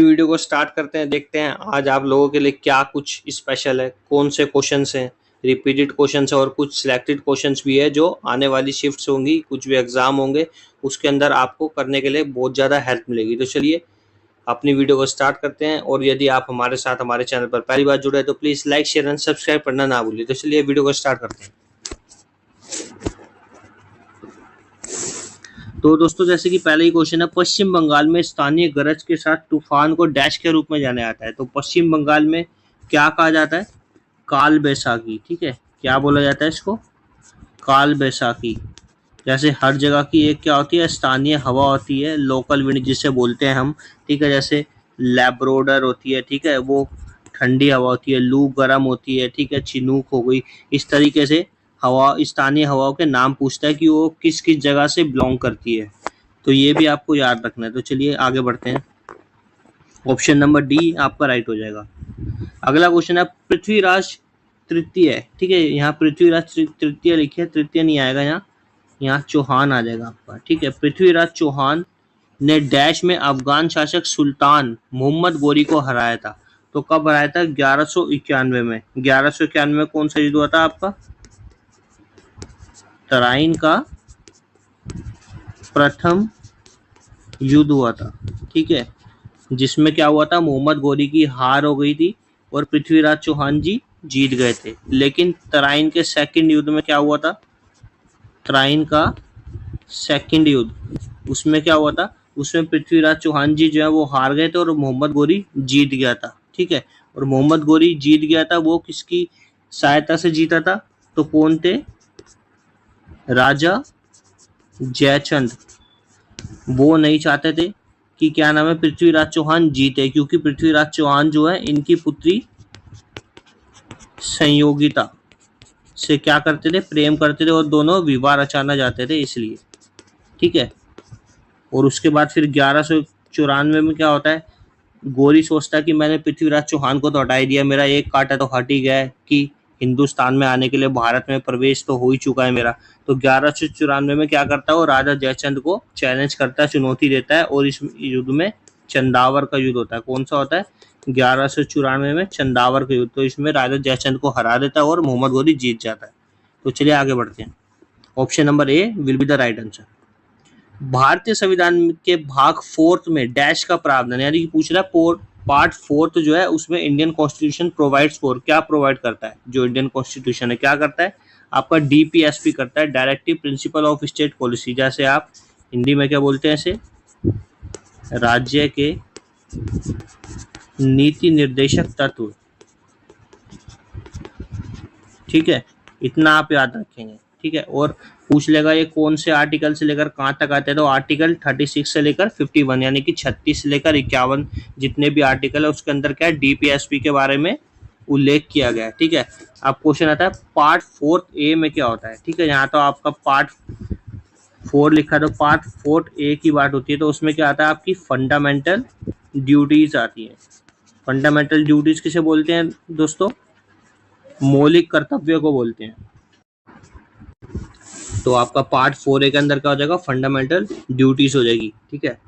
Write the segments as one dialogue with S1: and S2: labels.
S1: Video को start करते हैं। देखते हैं आज आप लोगों के लिए क्या कुछ स्पेशल है, कौन से क्वेश्चंस हैं, रिपीटेड क्वेश्चंस है और कुछ सिलेक्टेड क्वेश्चंस भी है जो आने वाली शिफ्ट्स होंगी, कुछ भी एग्जाम होंगे उसके अंदर आपको करने के लिए बहुत ज़्यादा हेल्प मिलेगी। तो चलिए अपनी वीडियो को स्टार्ट करते हैं। और यदि आप हमारे साथ हमारे चैनल पर पहली बार जुड़े तो please like share and subscribe करना ना भूलिए। तो चलिए वीडियो को स्टार्ट करते हैं। तो दोस्तों जैसे कि पहले ही क्वेश्चन है, पश्चिम बंगाल में स्थानीय गरज के साथ तूफान को डैश के रूप में जाना जाता है। तो पश्चिम बंगाल में क्या कहा जाता है? काल बैसाखी। ठीक है, क्या बोला जाता है इसको? काल बैसाखी। जैसे हर जगह की एक क्या होती है? स्थानीय हवा होती है, लोकल विंड जिसे बोलते हैं हम। ठीक है, जैसे लैब्रोडर होती है, ठीक है, वो ठंडी हवा होती है, लू गर्म होती है, ठीक है, चिनूक हो गई। इस तरीके से हवा, स्थानीय हवाओं के नाम पूछता है कि वो किस किस जगह से बिलोंग करती है। तो ये भी आपको याद रखना है। तो चलिए आगे बढ़ते हैं। ऑप्शन नंबर डी आपका राइट हो जाएगा। अगला क्वेश्चन है, पृथ्वीराज तृतीय। ठीक है, यहाँ पृथ्वीराज तृतीय लिखे, तृतीय नहीं आएगा, यहाँ चौहान आ जाएगा आपका। ठीक है, पृथ्वीराज चौहान ने डैश में अफगान शासक सुल्तान मोहम्मद गोरी को हराया था। तो कब हराया था? 1191 में। 1191 में कौन सा युद्ध हुआ था आपका? तराइन का प्रथम युद्ध हुआ था। ठीक है, जिसमें क्या हुआ था? मोहम्मद गोरी की हार हो गई थी और पृथ्वीराज चौहान जी जीत गए थे। लेकिन तराइन के सेकंड युद्ध में क्या हुआ था? तराइन का सेकंड युद्ध, उसमें क्या हुआ था? उसमें पृथ्वीराज चौहान जी जो है वो हार गए थे और मोहम्मद गोरी जीत गया था। ठीक है, और मोहम्मद गोरी जीत गया था, वो किसकी सहायता से जीता था? तो कौन थे? राजा जयचंद। वो नहीं चाहते थे कि क्या नाम है, पृथ्वीराज चौहान जीते, क्योंकि पृथ्वीराज चौहान जो है इनकी पुत्री संयोगिता से क्या करते थे? प्रेम करते थे और दोनों विवाह रचाना चाहते थे, इसलिए। ठीक है, और उसके बाद फिर 1194 में क्या होता है? गोरी सोचता है कि मैंने पृथ्वीराज चौहान को तो हटा ही दिया, मेरा एक कांटा तो हट ही गया है कि हिंदुस्तान में आने के लिए भारत में प्रवेश तो हो ही चुका है मेरा। तो 1194 में क्या करता है? वो राजा जयचंद को चैलेंज करता है, चुनौती देता है, और इस युद्ध में चंदावर का युद्ध होता है। कौन सा होता है? 1194 में चंदावर का युद्ध। तो इसमें राजा जयचंद को हरा देता है और मोहम्मद गोरी जीत जाता है। तो चलिए आगे बढ़ते हैं। Option number A will be the right answer. भारतीय संविधान के भाग 4 में डैश का प्रावधान, यानी कि पूछ रहा है पार्ट 4 जो है उसमें इंडियन कॉन्स्टिट्यूशन प्रोवाइड्स फॉर, क्या प्रोवाइड करता है? जो इंडियन कॉन्स्टिट्यूशन है क्या करता है आपका? डीपीएसपी करता है, directive principle of state policy. जैसे आप हिंदी में क्या बोलते हैं इसे? राज्य के नीति निर्देशक तत्व। ठीक है, इतना आप याद रखेंगे। ठीक है, और पूछ लेगा ये कौन से आर्टिकल से लेकर कहाँ तक आते हैं? तो आर्टिकल 36 से लेकर 51, यानी कि 36 से लेकर 51 जितने भी आर्टिकल है उसके अंदर क्या है? डीपीएसपी के बारे में उल्लेख किया गया है। ठीक है, अब क्वेश्चन आता है पार्ट 4A में क्या होता है? ठीक है, यहाँ तो आपका पार्ट 4 लिखा है, तो पार्ट 4A की बात होती है, तो उसमें क्या आता है? आपकी फंडामेंटल ड्यूटीज आती है। फंडामेंटल ड्यूटीज किसे बोलते हैं दोस्तों? मौलिक कर्तव्य को बोलते हैं। तो आपका पार्ट 4A के अंदर क्या हो जाएगा? फंडामेंटल ड्यूटीज हो जाएगी। ठीक है,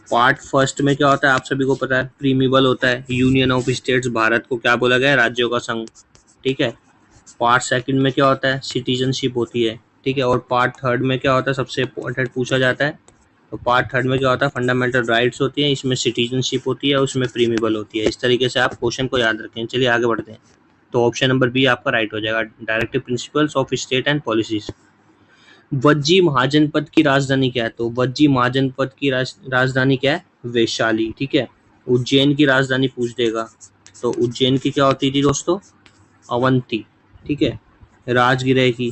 S1: पार्ट फर्स्ट में क्या होता है आप सभी को पता है? प्रीमिबल होता है, यूनियन ऑफ स्टेट्स, भारत को क्या बोला गया है? राज्यों का संघ। ठीक है, पार्ट सेकंड में क्या होता है? सिटीजनशिप होती है। ठीक है, और पार्ट थर्ड में क्या होता है? सबसे इम्पोर्टेंट पूछा जाता है, तो पार्ट थर्ड में क्या होता है? फंडामेंटल राइट्स होती है, इसमें सिटीजनशिप होती है, उसमें प्रीमिबल होती है। इस तरीके से आप क्वेश्चन को याद रखें। चलिए आगे बढ़ते हैं। तो ऑप्शन नंबर बी आपका राइट हो जाएगा, directive principles of state and policies. Vajji महाजनपद की राजधानी क्या है? तो वज्जी महाजनपद की राजधानी क्या है? वैशाली। ठीक है, उज्जैन की राजधानी पूछ देगा, तो उज्जैन की क्या होती थी दोस्तों? अवंती। ठीक है, राजगिरह की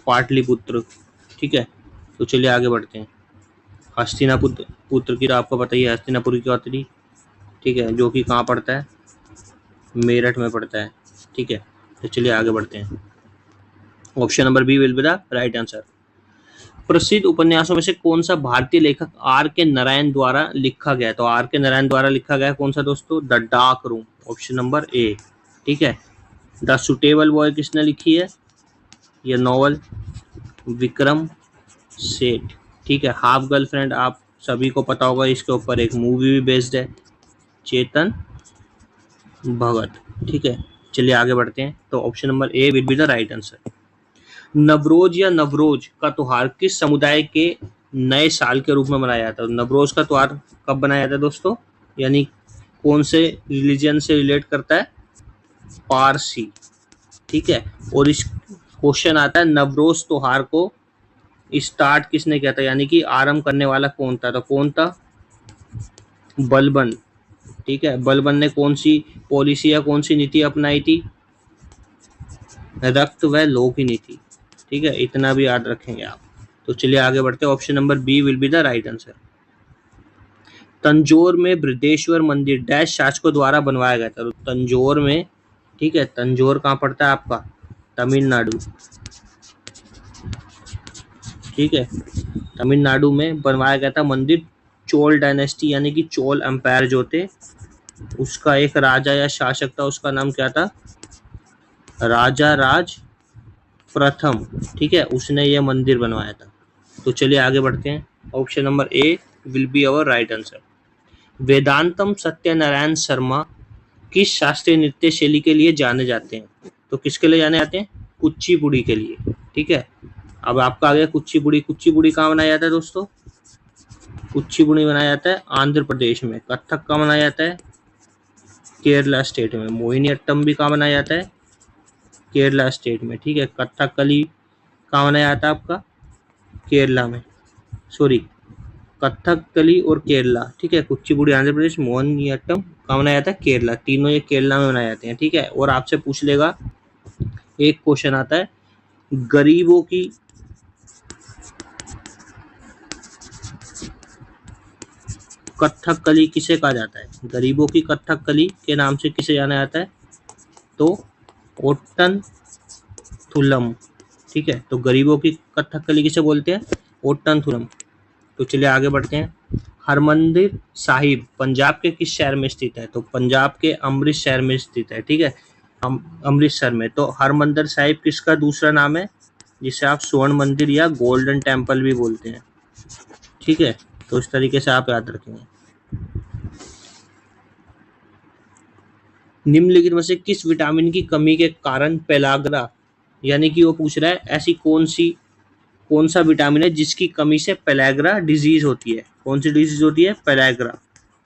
S1: पाटलिपुत्र। ठीक है, तो चलिए आगे बढ़ते हैं। हस्तिनापुर पुत्र की आपको पता ही है, हस्तिनापुर की क्या होती थी? ठीक है, जो कि कहाँ पड़ता है? मेरठ में पड़ता है। ठीक है, तो चलिए आगे बढ़ते हैं। Option number B will be the right answer. प्रसिद्ध उपन्यासों में से कौन सा भारतीय लेखक आर के नारायण द्वारा लिखा गया? तो आर के नारायण द्वारा लिखा गया कौन सा दोस्तों? The dark room. Option number ए। ठीक है, द सुटेबल बॉय किसने लिखी है? यह नॉवल विक्रम सेठ। ठीक है। हाफ गर्लफ्रेंड आप सभी को पता होगा, इसके ऊपर एक मूवी भी बेस्ड है, चेतन भगत। ठीक है, चलिए आगे बढ़ते हैं। तो option number A will be the right answer. Navroz या नवरोज का त्योहार किस समुदाय के नए साल के रूप में मनाया जाता है? नवरोज का त्योहार कब मनाया जाता है दोस्तों, यानी कौन से रिलीजन से रिलेट करता है? पारसी। ठीक है, और इस क्वेश्चन आता है नवरोज त्योहार को स्टार्ट किसने किया था, यानी कि आरंभ करने वाला कौन था? तो कौन था? बलबन। ठीक है, बलबन ने कौन सी पॉलिसी या कौन सी नीति अपनाई थी? रक्त व लोक की नीति। ठीक है, इतना भी याद रखेंगे आप। तो चलिए आगे बढ़ते हैं। Option number B will be the right answer. तंजौर में बृहदेश्वर मंदिर डैश शासकों द्वारा बनवाया गया था। तो तंजौर में, ठीक है, तंजौर कहाँ पड़ता है आपका? तमिलनाडु। ठीक है, तमिलनाडु में बनवाया गया था मंदिर। चोल डायनेस्टी यानी कि चोल एम्पायर जो थे, उसका एक राजा या शासक था, उसका नाम क्या था? राजा राज प्रथम। ठीक है, उसने ये मंदिर बनवाया था। तो चलिए आगे बढ़ते हैं। Option number A will be our right answer. Vedantam Satyanarayana Sharma किस शास्त्रीय नृत्य शैली के लिए जाने जाते हैं? तो किसके लिए जाने जाते हैं? कुचिपुड़ी के लिए। ठीक है, अब आपका आ गया कुचिपुड़ी। कुचिपुड़ी कहाँ बनाया जाता है दोस्तों? कुचिपुड़ी बनाया जाता है आंध्र प्रदेश में। कथक कहाँ बनाया जाता है? केरला स्टेट में। मोहिनीअट्टम भी कहाँ बनाया जाता है? केरला स्टेट में। ठीक है, कथकली कहाँ बनाया जाता है आपका? केरला में। सॉरी, कथकली और केरला। ठीक है, कुचिपुड़ी आंध्र प्रदेश, मोहिनीअट्टम कहाँ बनाया जाता है? केरला। तीनों ये केरला में बनाए जाते हैं। ठीक है, और आपसे पूछ लेगा, एक क्वेश्चन आता है, गरीबों की कथकली किसे कहा जाता है? गरीबों की कथकली के नाम से किसे जाना जाता है? तो ओट्टन थुलम। ठीक है, तो गरीबों की कथकली किसे बोलते हैं? ओट्टन थुलम। तो चलिए आगे बढ़ते हैं। हरमंदिर साहिब पंजाब के किस शहर में स्थित है? तो पंजाब के अमृत शहर में स्थित है। ठीक है, अमृतसर में। तो हरमंदिर साहिब किसका दूसरा नाम है, जिसे आप स्वर्ण मंदिर या गोल्डन टेम्पल भी बोलते हैं? ठीक है, तो इस तरीके से आप याद रखेंगे। निम्नलिखित में से किस विटामिन की कमी के कारण पेलाग्रा, यानी कि वो पूछ रहा है ऐसी कौन सा विटामिन है जिसकी कमी से पेलाग्रा डिजीज होती है? कौन सी डिजीज होती है? पेलाग्रा।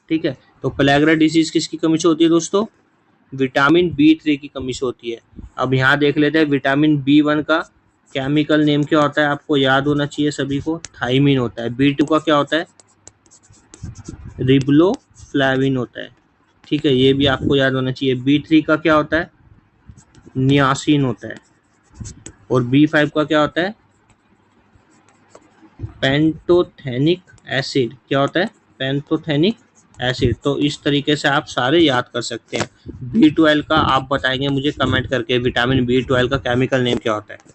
S1: ठीक है, तो पेलाग्रा डिजीज किसकी कमी से होती है दोस्तों? विटामिन B3 की कमी से होती है। अब यहाँ देख लेते हैं, विटामिन B1 का केमिकल नेम क्या होता है? आपको याद होना चाहिए सभी को, थाइमिन होता है। B2 का क्या होता है? रिबोफ्लाविन होता है। ठीक है, ये भी आपको याद होना चाहिए। B3 का क्या होता है? नियासिन होता है। और B5 का क्या होता है? Pantothenic acid. क्या होता है? Pantothenic acid. तो इस तरीके से आप सारे याद कर सकते हैं। B12 का आप बताएंगे मुझे कमेंट करके, विटामिन B12 का केमिकल नेम क्या होता है।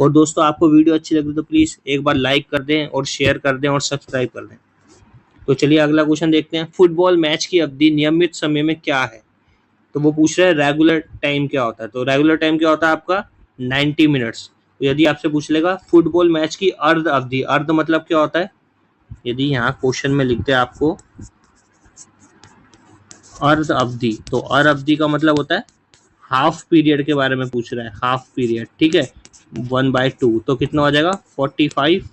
S1: और दोस्तों, आपको वीडियो अच्छी लगी तो प्लीज़ एक बार लाइक कर दें और शेयर कर दें और सब्सक्राइब कर दें। तो चलिए अगला क्वेश्चन देखते हैं। फुटबॉल मैच की अवधि नियमित समय में क्या है? तो वो पूछ रहा है रेगुलर टाइम क्या होता है? तो रेगुलर टाइम क्या होता है आपका? 90 मिनट्स। तो यदि आपसे पूछ लेगा फुटबॉल मैच की अर्ध अवधि, अर्ध मतलब क्या होता है? यदि यहाँ क्वेश्चन में लिखते हैं आपको अर्ध अवधि, तो अर्ध अवधि का मतलब होता है हाफ पीरियड के बारे में पूछ रहा है, हाफ पीरियड। ठीक है, 1/2, तो कितना हो जाएगा? 45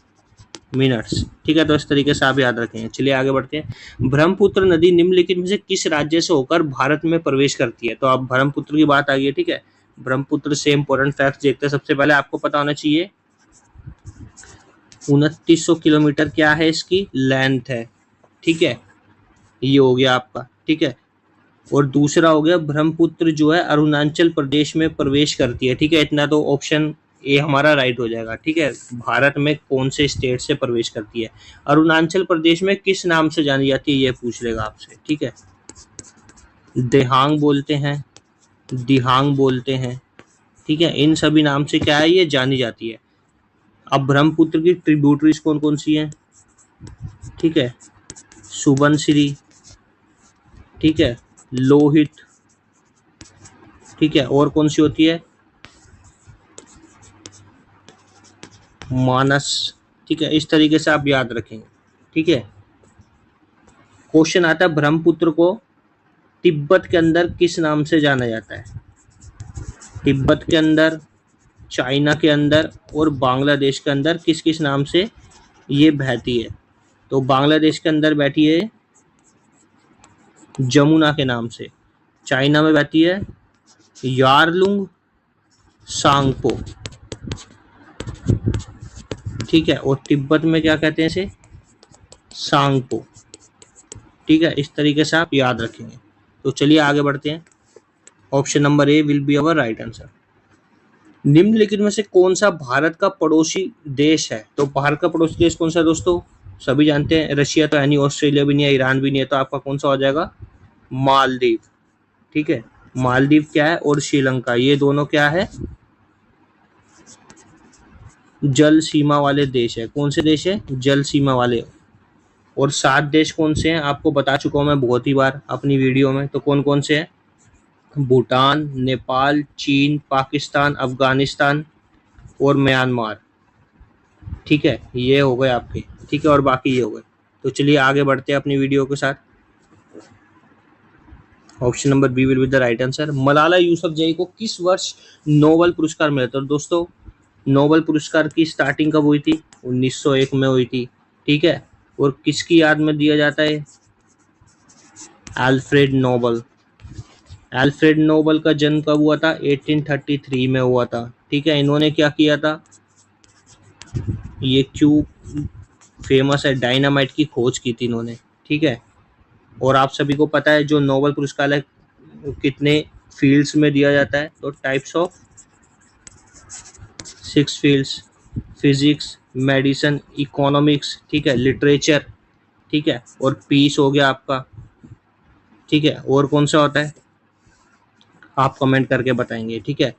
S1: मिनट्स। ठीक है, तो इस तरीके से आप याद रखेंगे। चलिए आगे बढ़ते हैं। ब्रह्मपुत्र नदी निम्नलिखित में से किस राज्य से होकर भारत में प्रवेश करती है? तो अब ब्रह्मपुत्र की बात आ गई है। ठीक है, ब्रह्मपुत्र से इंपॉर्टेंट फैक्ट देखते हैं। सबसे पहले आपको पता होना चाहिए 2900 किलोमीटर क्या है इसकी लेंथ है। ठीक है, ये हो गया आपका। ठीक है, और दूसरा हो गया ब्रह्मपुत्र जो है अरुणाचल प्रदेश में प्रवेश करती है। ठीक है, इतना तो ऑप्शन ए हमारा राइट हो जाएगा। ठीक है, भारत में कौन से स्टेट से प्रवेश करती है? अरुणाचल प्रदेश में किस नाम से जानी जाती है ये पूछ लेगा आपसे। ठीक है, देहांग बोलते हैं, दिहांग बोलते हैं। ठीक है, इन सभी नाम से क्या है, ये जानी जाती है। अब ब्रह्मपुत्र की ट्रिब्यूटरीज कौन कौन सी हैं? ठीक है, सुबनसिरी, ठीक है, लोहित, ठीक है, और कौन सी होती है? मानस, ठीक है, इस तरीके से आप याद रखेंगे। ठीक है, क्वेश्चन आता है ब्रह्मपुत्र को तिब्बत के अंदर किस नाम से जाना जाता है? तिब्बत के अंदर, चाइना के अंदर और बांग्लादेश के अंदर किस किस नाम से ये बहती है? तो बांग्लादेश के अंदर बैठी है जमुना के नाम से, चाइना में बहती है यारलुंग सांगपो, ठीक है, और तिब्बत में क्या कहते हैं इसे? सांगपो। ठीक है, इस तरीके से आप याद रखेंगे। तो चलिए आगे बढ़ते हैं। Option number A will be our right answer. निम्नलिखित में से कौन सा भारत का पड़ोसी देश है? तो भारत का पड़ोसी देश कौन सा है दोस्तों? सभी जानते हैं, रशिया तो है नहीं, ऑस्ट्रेलिया भी नहीं है, ईरान भी नहीं है, तो आपका कौन सा हो जाएगा? मालदीव। ठीक है, मालदीव क्या है और श्रीलंका, ये दोनों क्या है? जल सीमा वाले देश है। कौन से देश है? जल सीमा वाले। और 7 देश कौन से हैं आपको बता चुका हूं मैं बहुत ही बार अपनी वीडियो में। तो कौन कौन से हैं? भूटान, नेपाल, चीन, पाकिस्तान, अफगानिस्तान और म्यांमार। ठीक है, ये हो गए आपके। ठीक है, और बाकी ये हो गए। तो चलिए आगे बढ़ते हैं अपनी वीडियो के साथ। Option number B will be the right answer. Malala Yousafzai को किस वर्ष नोबेल पुरस्कार मिला था? दोस्तों, नोबेल पुरस्कार की स्टार्टिंग कब हुई थी? 1901 में हुई थी। ठीक है, और किसकी याद में दिया जाता है? Alfred Nobel. अल्फ्रेड नोबेल का जन्म कब हुआ था? 1833 में हुआ था। ठीक है, इन्होंने क्या किया था? ये क्यों फेमस है? डायनामाइट की खोज की थी इन्होंने। ठीक है, और आप सभी को पता है जो नोबेल पुरस्कार है कितने फील्ड्स में दिया जाता है? तो types of 6 fields, physics, medicine, economics, ठीक है, लिटरेचर, ठीक है, और पीस हो गया आपका। ठीक है, और कौन सा होता है आप कमेंट करके बताएंगे। ठीक है,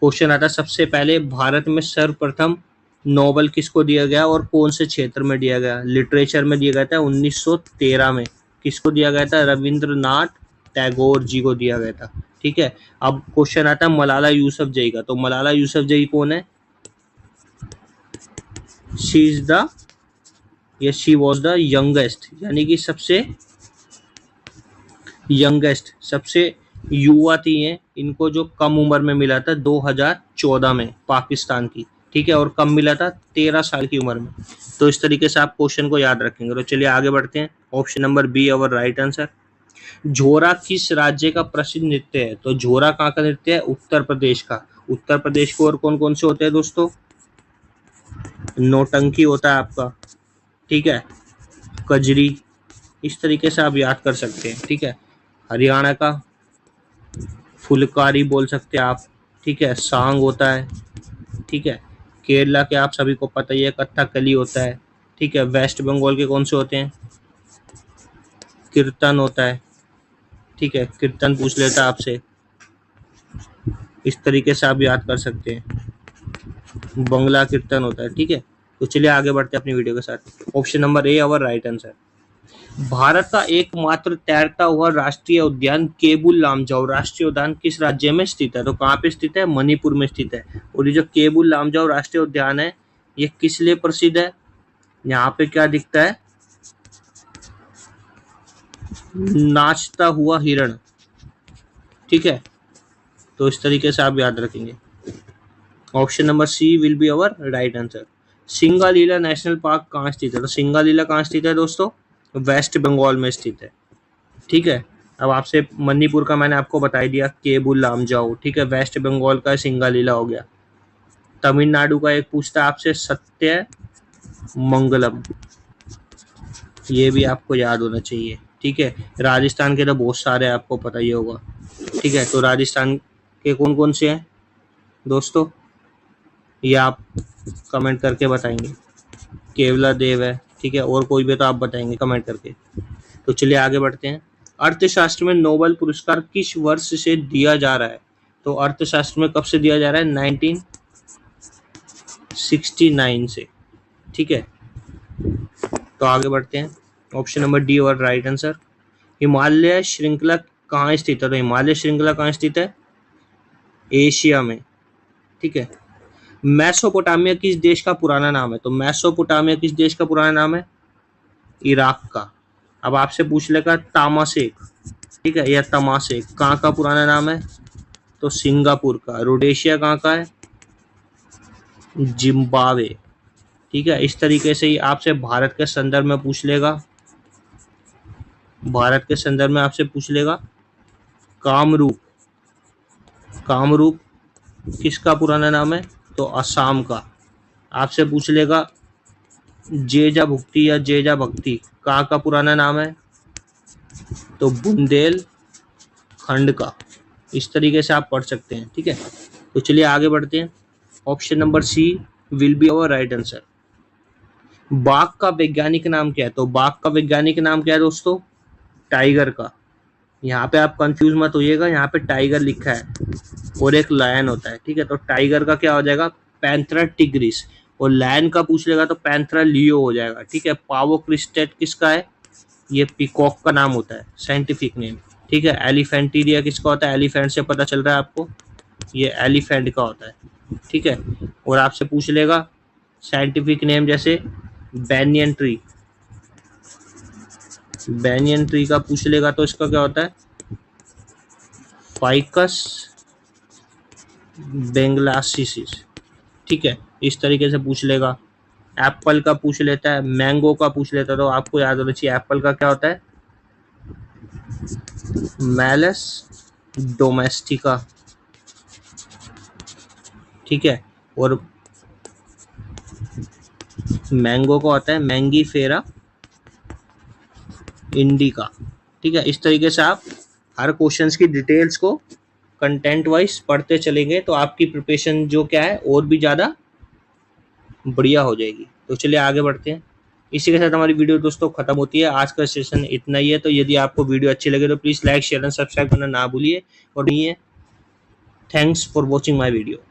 S1: क्वेश्चन आता है सबसे पहले भारत में सर्वप्रथम नोबेल किसको दिया गया और कौन से क्षेत्र में दिया गया? लिटरेचर में दिया गया था 1913 में। किसको दिया गया था? रविंद्रनाथ टैगोर जी को दिया गया था। ठीक है, अब क्वेश्चन आता है मलाला यूसुफजई का। तो मलाला यूसुफजई कौन है? शी इज द या शी वॉज द यंगेस्ट, यानी कि सबसे यंगेस्ट, सबसे युवा थी ये। इनको जो कम उम्र में मिला था 2014 में पाकिस्तान की। ठीक है, और कम मिला था 13 साल की उम्र में। तो इस तरीके से आप क्वेश्चन को याद रखेंगे। तो चलिए आगे बढ़ते हैं। Option number B our right answer. झोरा किस राज्य का प्रसिद्ध नृत्य है? तो झोरा कहाँ का नृत्य है? उत्तर प्रदेश का। उत्तर प्रदेश को और कौन कौन से होते हैं दोस्तों? नौटंकी होता है आपका, ठीक है, कजरी, इस तरीके से आप याद कर सकते हैं। ठीक है, हरियाणा का फुलकारी बोल सकते हैं आप। ठीक है, सांग होता है। ठीक है, केरला के आप सभी को पता ही है कथकली होता है। ठीक है, वेस्ट बंगाल के कौन से होते हैं? कीर्तन होता है। ठीक है, कीर्तन पूछ लेता है आपसे, इस तरीके से आप याद कर सकते हैं। बंगला कीर्तन होता है। ठीक है, तो चलिए आगे बढ़ते हैं अपनी वीडियो के साथ। ऑप्शन नंबर ए अवर राइट आंसर। भारत का एकमात्र तैरता हुआ राष्ट्रीय उद्यान केबुल लामजाओ राष्ट्रीय उद्यान किस राज्य में स्थित है? तो कहाँ पे स्थित है? मणिपुर में स्थित है। और ये जो केबुल लामजाओ राष्ट्रीय उद्यान है ये किस लिए प्रसिद्ध है? यहाँ पे क्या दिखता है? नाचता हुआ हिरण। ठीक है, तो इस तरीके से आप याद रखेंगे। Option number C will be our right answer. Singalila national park कहाँ स्थित है? तो सिंगालीला कहाँ स्थित है दोस्तों? वेस्ट बंगाल में स्थित है। ठीक है, अब आपसे मणिपुर का मैंने आपको बता ही दिया, केबुल लामजाओ। ठीक है, वेस्ट बंगाल का सिंगालीला हो गया। तमिलनाडु का एक पूछता है आपसे सत्य मंगलम, ये भी आपको याद होना चाहिए। ठीक है, राजस्थान के तो बहुत सारे आपको पता ही होगा। ठीक है, तो राजस्थान के कौन कौन से हैं दोस्तों, ये आप कमेंट करके बताएंगे। केवला देव है। ठीक है, और कोई भी तो आप बताएंगे कमेंट करके। तो चलिए आगे बढ़ते हैं। अर्थशास्त्र में नोबेल पुरस्कार किस वर्ष से दिया जा रहा है? तो अर्थशास्त्र में कब से दिया जा रहा है? 1969 से। ठीक है, तो आगे बढ़ते हैं। ऑप्शन नंबर डी और राइट आंसर। हिमालय श्रृंखला कहाँ स्थित है? तो हिमालय श्रृंखला कहाँ स्थित है? एशिया में। ठीक है, मेसोपोटामिया किस देश का पुराना नाम है? तो मेसोपोटामिया किस देश का पुराना नाम है? इराक का। अब आपसे पूछ लेगा तामाशेक, ठीक है, या तमाशेक कहाँ का पुराना नाम है? तो सिंगापुर का। रोडेशिया कहाँ का है? जिम्बाब्वे, ठीक है। इस तरीके से ही आपसे भारत के संदर्भ में पूछ लेगा, भारत के संदर्भ में आपसे पूछ लेगा कामरूप, कामरूप किसका पुराना नाम है? तो असम का। आपसे पूछ लेगा जेजा भुक्ति या जेजा भक्ति कहाँ का पुराना नाम है? तो बुंदेल खंड का। इस तरीके से आप पढ़ सकते हैं, ठीक है। तो चलिए आगे बढ़ते हैं। Option number C will be our right answer. बाघ का वैज्ञानिक नाम क्या है? तो बाघ का वैज्ञानिक नाम क्या है दोस्तों? टाइगर का। यहाँ पे आप कंफ्यूज मत होइएगा, यहाँ पे टाइगर लिखा है और एक लायन होता है, ठीक है। तो टाइगर का क्या हो जाएगा? Panthera tigris. और लायन का पूछ लेगा तो पैंथरा लियो हो जाएगा, ठीक है। पावो क्रिस्टेट किसका है? ये पीकॉक का नाम होता है, साइंटिफिक नेम, ठीक है। एलिफेंटीरिया किसका होता है? एलिफेंट से पता चल रहा है आपको, ये एलिफेंट का होता है, ठीक है। और आपसे पूछ लेगा साइंटिफिक नेम जैसे बैनियन ट्री, बैनियन ट्री का पूछ लेगा तो इसका क्या होता है? फाइकस बेंगलासिस, ठीक है। इस तरीके से पूछ लेगा। एप्पल का पूछ लेता है, मैंगो का पूछ लेता है, तो आपको याद होना चाहिए एप्पल का क्या होता है? मैलस डोमेस्टिका, ठीक है। और मैंगो का होता है मैंगीफेरा इंडिका, ठीक है। इस तरीके से आप हर क्वेश्चंस की डिटेल्स को कंटेंट वाइज पढ़ते चलेंगे तो आपकी प्रिपरेशन जो क्या है और भी ज़्यादा बढ़िया हो जाएगी। तो चलिए आगे बढ़ते हैं। इसी के साथ हमारी वीडियो दोस्तों खत्म होती है। आज का सेशन इतना ही है। तो यदि आपको वीडियो अच्छी लगे तो please like share and subscribe करना ना भूलिए। और नहीं है, thanks for watching my video.